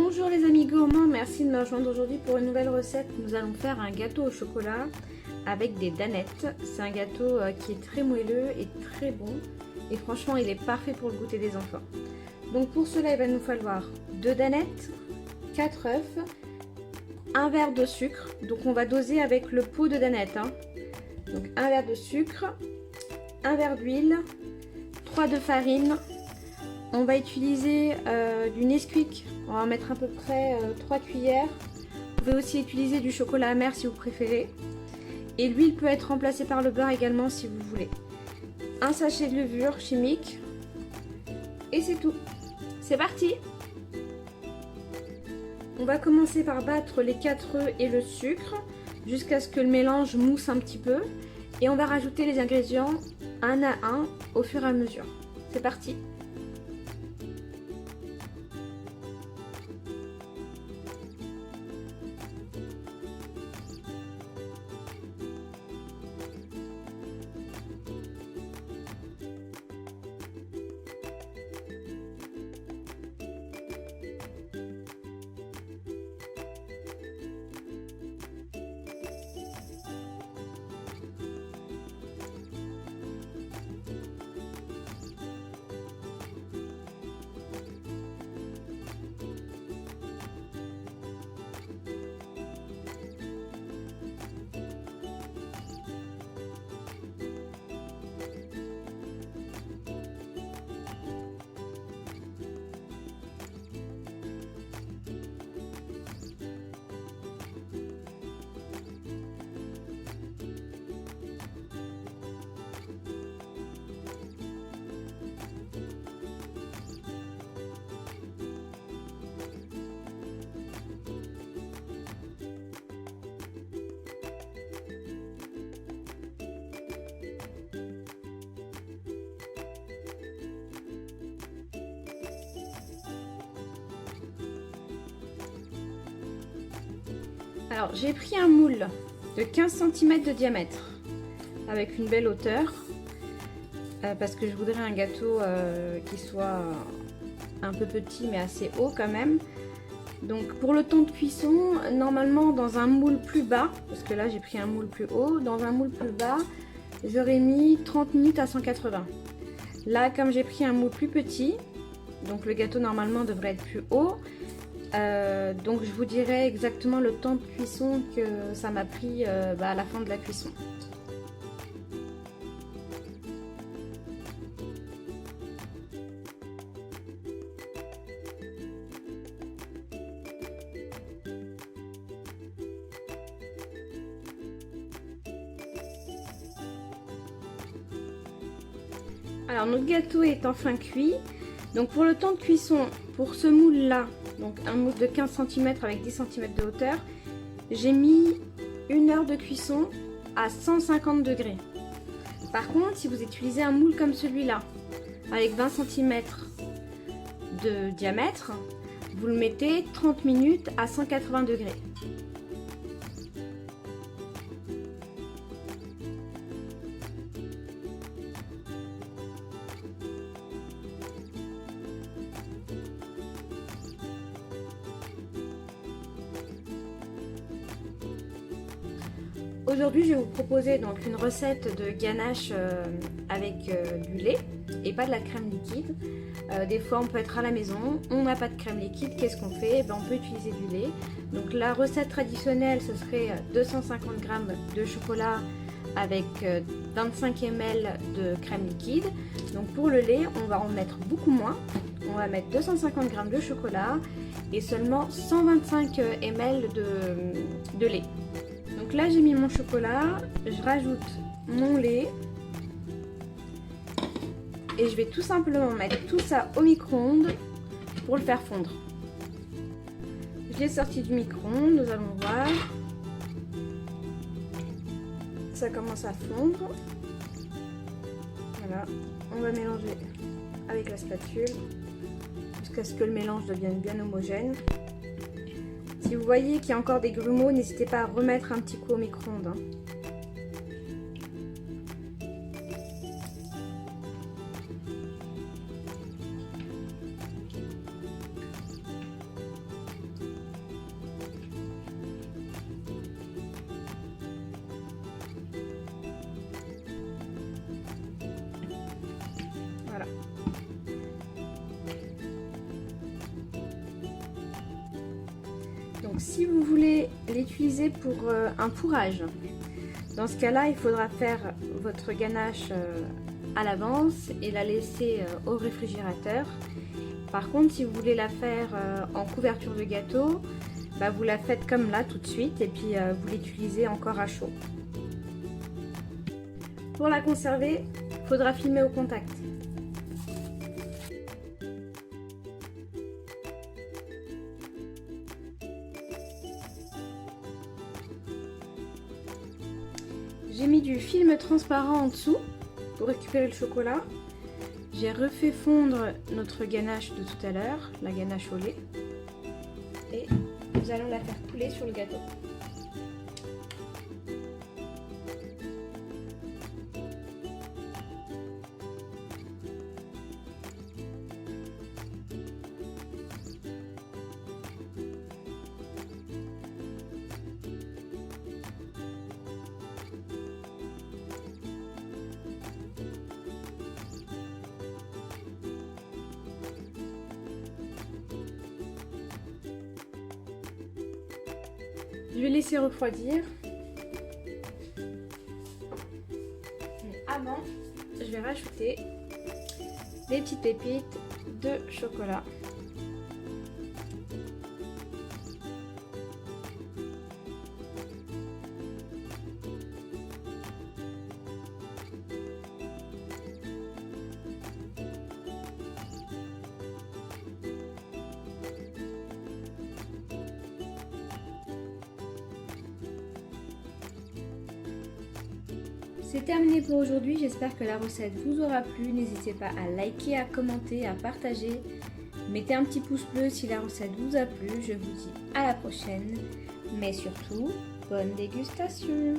Bonjour les amis gourmands, merci de me rejoindre aujourd'hui pour une nouvelle recette. Nous allons faire un gâteau au chocolat avec des danettes. C'est un gâteau qui est très moelleux et très bon. Et franchement, il est parfait pour le goûter des enfants. Donc pour cela, il va nous falloir 2 danettes, 4 œufs, un verre de sucre. Donc on va doser avec le pot de danettes. Donc un verre de sucre, un verre d'huile, 3 de farine. On va utiliser du Nesquik, on va mettre à peu près 3 cuillères. Vous pouvez aussi utiliser du chocolat amer si vous préférez. Et l'huile peut être remplacée par le beurre également si vous voulez. Un sachet de levure chimique. Et c'est tout. C'est parti! On va commencer par battre les 4 œufs et le sucre jusqu'à ce que le mélange mousse un petit peu. Et on va rajouter les ingrédients un à un au fur et à mesure. C'est parti! Alors j'ai pris un moule de 15 cm de diamètre avec une belle hauteur parce que je voudrais un gâteau qui soit un peu petit mais assez haut quand même. Donc pour le temps de cuisson, normalement dans un moule plus bas, parce que là j'ai pris un moule plus haut, dans un moule plus bas j'aurais mis 30 minutes à 180. Là comme j'ai pris un moule plus petit, donc le gâteau normalement devrait être plus haut. Donc je vous dirai exactement le temps de cuisson que ça m'a pris à la fin de la cuisson. Alors notre gâteau est enfin cuit. Donc pour le temps de cuisson, pour ce moule là, donc un moule de 15 cm avec 10 cm de hauteur, j'ai mis 1 heure de cuisson à 150 degrés. Par contre, si vous utilisez un moule comme celui-là, avec 20 cm de diamètre, vous le mettez 30 minutes à 180 degrés. Aujourd'hui, je vais vous proposer donc une recette de ganache avec du lait et pas de la crème liquide. Des fois, on peut être à la maison, on n'a pas de crème liquide, qu'est-ce qu'on fait? On peut utiliser du lait. Donc la recette traditionnelle, ce serait 250 g de chocolat avec 25 ml de crème liquide. Donc pour le lait, on va en mettre beaucoup moins. On va mettre 250 g de chocolat et seulement 125 ml de lait. Donc là j'ai mis mon chocolat, je rajoute mon lait et je vais tout simplement mettre tout ça au micro-ondes pour le faire fondre. Je l'ai sorti du micro-ondes, nous allons voir. Ça commence à fondre. Voilà, on va mélanger avec la spatule jusqu'à ce que le mélange devienne bien homogène. Si vous voyez qu'il y a encore des grumeaux, n'hésitez pas à remettre un petit coup au micro-ondes. Voilà. Donc si vous voulez l'utiliser pour un fourrage, dans ce cas-là, il faudra faire votre ganache à l'avance et la laisser au réfrigérateur. Par contre, si vous voulez la faire en couverture de gâteau, bah, vous la faites comme là tout de suite et puis vous l'utilisez encore à chaud. Pour la conserver, il faudra filmer au contact. J'ai mis du film transparent en dessous pour récupérer le chocolat. J'ai refait fondre notre ganache de tout à l'heure, la ganache au lait. Et nous allons la faire couler sur le gâteau. Je vais laisser refroidir. Mais avant, je vais rajouter des petites pépites de chocolat. C'est terminé pour aujourd'hui, j'espère que la recette vous aura plu. N'hésitez pas à liker, à commenter, à partager. Mettez un petit pouce bleu si la recette vous a plu. Je vous dis à la prochaine. Mais surtout, bonne dégustation!